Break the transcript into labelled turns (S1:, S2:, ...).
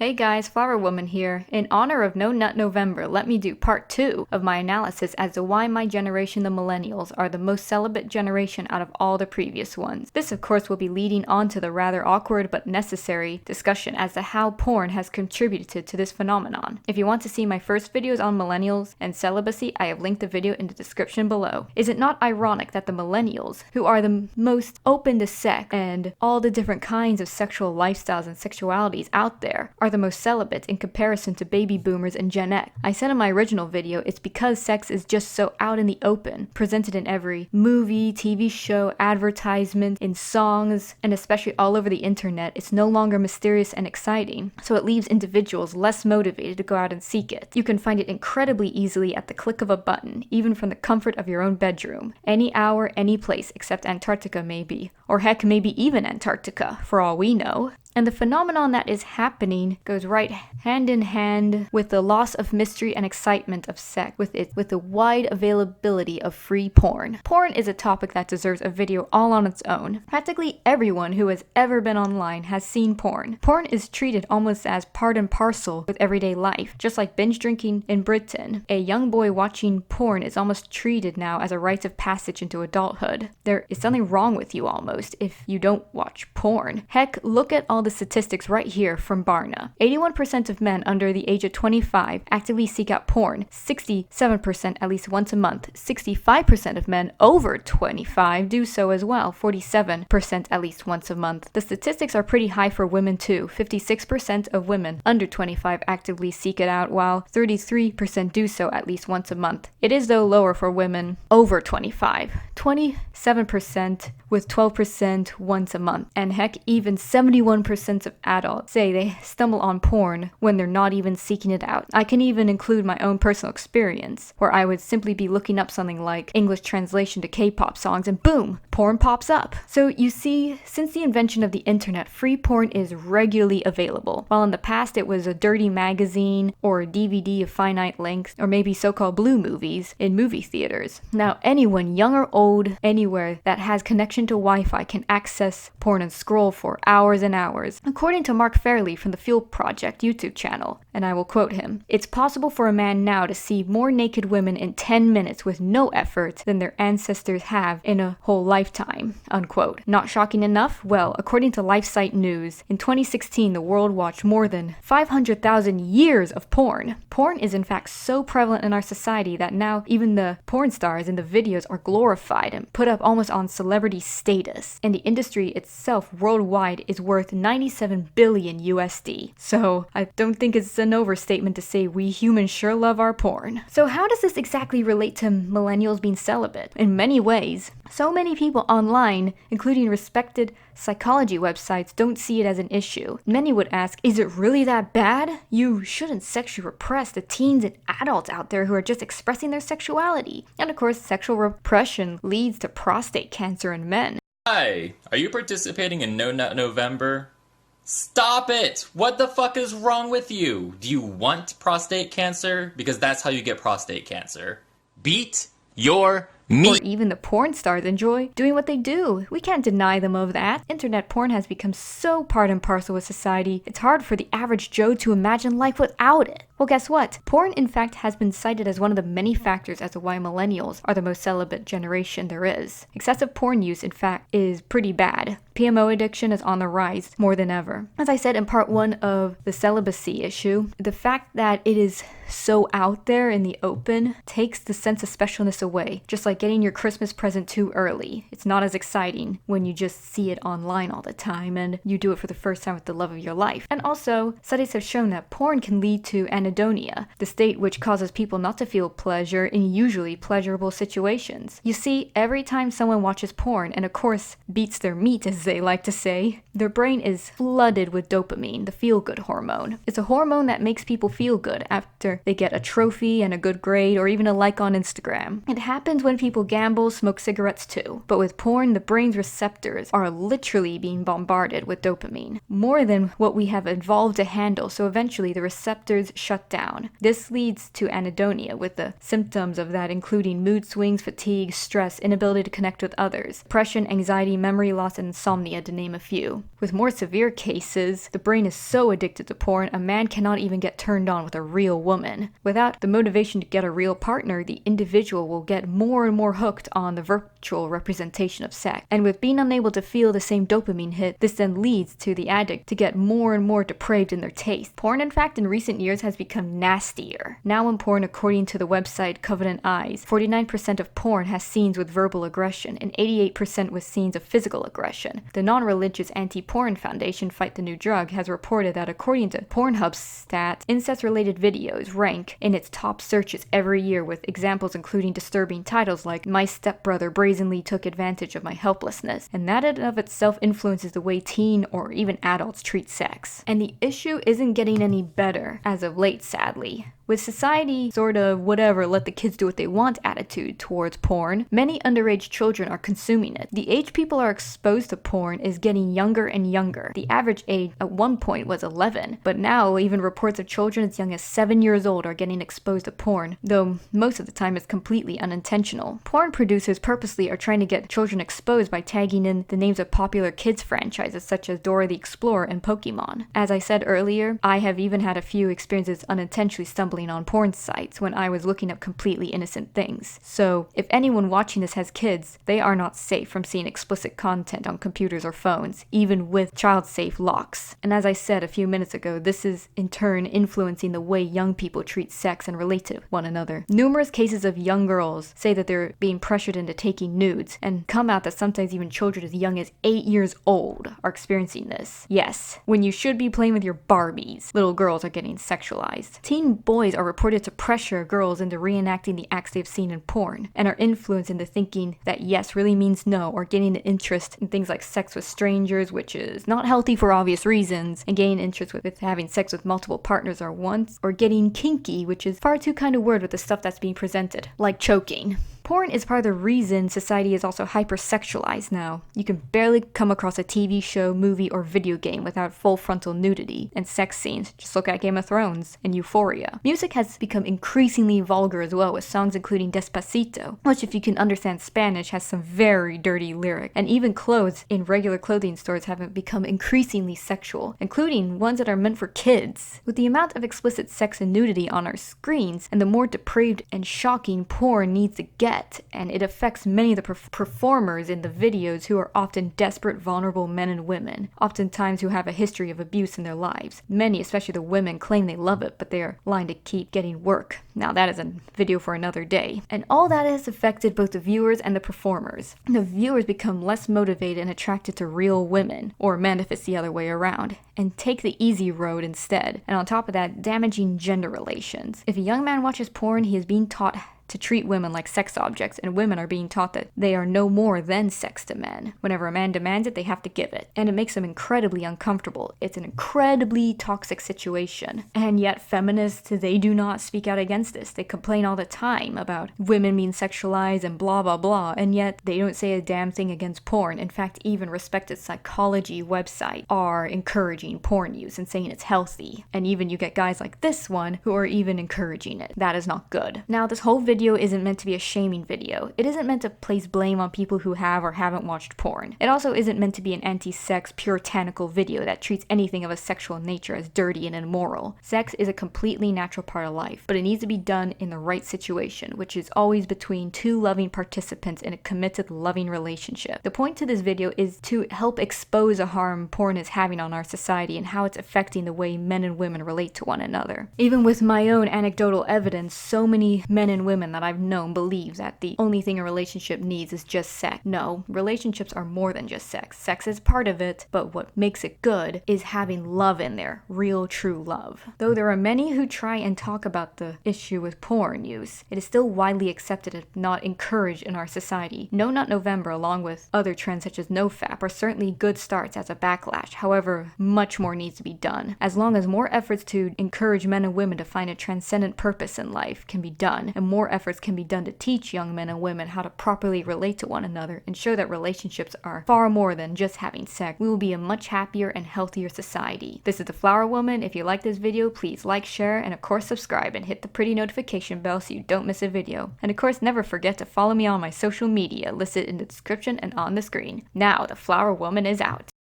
S1: Hey guys, Flower Woman here. In honor of No Nut November, let me do part 2 of my analysis as to why my generation, the Millennials, are the most celibate generation out of all the previous ones. This of course will be leading on to the rather awkward but necessary discussion as to how porn has contributed to this phenomenon. If you want to see my first videos on Millennials and celibacy, I have linked the video in the description below. Is it not ironic that the Millennials, who are the most open to sex and all the different kinds of sexual lifestyles and sexualities out there, are the most celibate in comparison to baby boomers and Gen X? I said in my original video, it's because sex is just so out in the open, presented in every movie, TV show, advertisement, in songs, and especially all over the internet. It's no longer mysterious and exciting, so it leaves individuals less motivated to go out and seek it. You can find it incredibly easily at the click of a button, even from the comfort of your own bedroom. Any hour, any place, except Antarctica maybe. Or heck, maybe even Antarctica, for all we know. And the phenomenon that is happening goes right hand in hand with the loss of mystery and excitement of sex, with the wide availability of free porn. Porn is a topic that deserves a video all on its own. Practically everyone who has ever been online has seen porn. Porn is treated almost as part and parcel with everyday life. Just like binge drinking in Britain, a young boy watching porn is almost treated now as a rite of passage into adulthood. There is something wrong with you almost if you don't watch porn. Heck, look at all the statistics right here from Barna. 81% of men under the age of 25 actively seek out porn, 67% at least once a month, 65% of men over 25 do so as well, 47% at least once a month. The statistics are pretty high for women too. 56% of women under 25 actively seek it out, while 33% do so at least once a month. It is though lower for women over 25, 27% with 12% once a month, and heck, even 71% of adults say they stumble on porn when they're not even seeking it out. I can even include my own personal experience, where I would simply be looking up something like English translation to K-pop songs and boom, porn pops up. So you see, since the invention of the internet, free porn is regularly available. While in the past it was a dirty magazine or a DVD of finite length, or maybe so-called blue movies in movie theaters. Now anyone, young or old, anywhere that has connection to Wi-Fi can access porn and scroll for hours and hours. According to Mark Fairley from the Fuel Project YouTube channel, and I will quote him, "It's possible for a man now to see more naked women in 10 minutes with no effort than their ancestors have in a whole lifetime," unquote. Not shocking enough? Well, according to LifeSite News, in 2016 the world watched more than 500,000 years of porn. Porn is in fact so prevalent in our society that now even the porn stars in the videos are glorified and put up almost on celebrity status. And the industry itself worldwide is worth 97 billion USD. So I don't think it's an overstatement to say we humans sure love our porn. So how does this exactly relate to millennials being celibate? In many ways. So many people online, including respected psychology websites, don't see it as an issue. Many would ask, is it really that bad? You shouldn't sexually repress the teens and adults out there who are just expressing their sexuality. And of course, sexual repression leads to prostate cancer in men.
S2: Hi, are you participating in No Nut November? Stop it! What the fuck is wrong with you? Do you want prostate cancer? Because that's how you get prostate cancer. Beat your meat.
S1: Or even the porn stars enjoy doing what they do. We can't deny them of that. Internet porn has become so part and parcel with society, it's hard for the average Joe to imagine life without it. Well, guess what? Porn, in fact, has been cited as one of the many factors as to why millennials are the most celibate generation there is. Excessive porn use, in fact, is pretty bad. PMO addiction is on the rise more than ever. As I said in part 1 of the celibacy issue, the fact that it is so out there in the open takes the sense of specialness away. Just like getting your Christmas present too early. It's not as exciting when you just see it online all the time and you do it for the first time with the love of your life. And also, studies have shown that porn can lead to anhedonia, the state which causes people not to feel pleasure in usually pleasurable situations. You see, every time someone watches porn, and of course beats their meat as they like to say, their brain is flooded with dopamine, the feel-good hormone. It's a hormone that makes people feel good after they get a trophy and a good grade or even a like on Instagram. It happens when people gamble, smoke cigarettes too. But with porn, the brain's receptors are literally being bombarded with dopamine, more than what we have evolved to handle, so eventually the receptors shut shut down. This leads to anhedonia, with the symptoms of that including mood swings, fatigue, stress, inability to connect with others, depression, anxiety, memory loss, and insomnia, to name a few. With more severe cases, the brain is so addicted to porn, a man cannot even get turned on with a real woman. Without the motivation to get a real partner, the individual will get more and more hooked on the virtual representation of sex. And with being unable to feel the same dopamine hit, this then leads to the addict to get more and more depraved in their taste. Porn, in fact, in recent years has become nastier. Now in porn, according to the website Covenant Eyes, 49% of porn has scenes with verbal aggression and 88% with scenes of physical aggression. The non-religious anti-porn foundation Fight the New Drug has reported that according to Pornhub's stats, incest-related videos rank in its top searches every year, with examples including disturbing titles like "My stepbrother brazenly took advantage of my helplessness," and that in of itself influences the way teen or even adults treat sex. And the issue isn't getting any better as of late, sadly. With society sort of whatever, let the kids do what they want attitude towards porn, many underage children are consuming it. The age people are exposed to porn is getting younger and younger. The average age at one point was 11, but now even reports of children as young as 7 years old are getting exposed to porn, though most of the time it's completely unintentional. Porn producers purposely are trying to get children exposed by tagging in the names of popular kids franchises such as Dora the Explorer and Pokemon. As I said earlier, I have even had a few experiences unintentionally stumbling on porn sites when I was looking up completely innocent things. So, if anyone watching this has kids, they are not safe from seeing explicit content on computers or phones, even with child-safe locks. And as I said a few minutes ago, this is in turn influencing the way young people treat sex and relate to one another. Numerous cases of young girls say that they're being pressured into taking nudes, and come out that sometimes even children as young as 8 years old are experiencing this. Yes, when you should be playing with your Barbies, little girls are getting sexualized. Teen boys are reported to pressure girls into reenacting the acts they've seen in porn, and are influenced into thinking that yes really means no, or gaining an interest in things like sex with strangers, which is not healthy for obvious reasons, and gaining interest with having sex with multiple partners at once, or getting kinky, which is far too kind of word with the stuff that's being presented, like choking. Porn is part of the reason society is also hypersexualized now. You can barely come across a TV show, movie, or video game without full frontal nudity and sex scenes. Just look at Game of Thrones and Euphoria. Music has become increasingly vulgar as well, with songs including Despacito, which if you can understand Spanish has some very dirty lyrics. And even clothes in regular clothing stores have become increasingly sexual, including ones that are meant for kids. With the amount of explicit sex and nudity on our screens, and the more depraved and shocking porn needs to get, and it affects many of the performers in the videos, who are often desperate, vulnerable men and women, oftentimes who have a history of abuse in their lives. Many, especially the women, claim they love it, but they are lying to keep getting work. Now that is a video for another day. And all that has affected both the viewers and the performers. The viewers become less motivated and attracted to real women, or men if it's the other way around, and take the easy road instead. And on top of that, damaging gender relations. If a young man watches porn, he is being taught to treat women like sex objects, and women are being taught that they are no more than sex to men. Whenever a man demands it, they have to give it. And it makes them incredibly uncomfortable. It's an incredibly toxic situation. And yet feminists, they do not speak out against this. They complain all the time about women being sexualized and blah blah blah, and yet they don't say a damn thing against porn. In fact, even respected psychology websites are encouraging porn use and saying it's healthy. And even you get guys like this one who are even encouraging it. That is not good. Now, this whole video isn't meant to be a shaming video. It isn't meant to place blame on people who have or haven't watched porn. It also isn't meant to be an anti-sex, puritanical video that treats anything of a sexual nature as dirty and immoral. Sex is a completely natural part of life, but it needs to be done in the right situation, which is always between two loving participants in a committed, loving relationship. The point to this video is to help expose the harm porn is having on our society and how it's affecting the way men and women relate to one another. Even with my own anecdotal evidence, so many men and women that I've known believe that the only thing a relationship needs is just sex. No, relationships are more than just sex. Sex is part of it, but what makes it good is having love in there, real, true love. Though there are many who try and talk about the issue with porn use, it is still widely accepted and not encouraged in our society. No Nut November, along with other trends such as NoFap, are certainly good starts as a backlash. However, much more needs to be done. As long as more efforts to encourage men and women to find a transcendent purpose in life can be done, and more efforts can be done to teach young men and women how to properly relate to one another and show that relationships are far more than just having sex, we will be a much happier and healthier society. This is the Flower Woman. If you like this video, please like, share, and of course subscribe and hit the pretty notification bell so you don't miss a video. And of course, never forget to follow me on my social media listed in the description and on the screen. Now, the Flower Woman is out.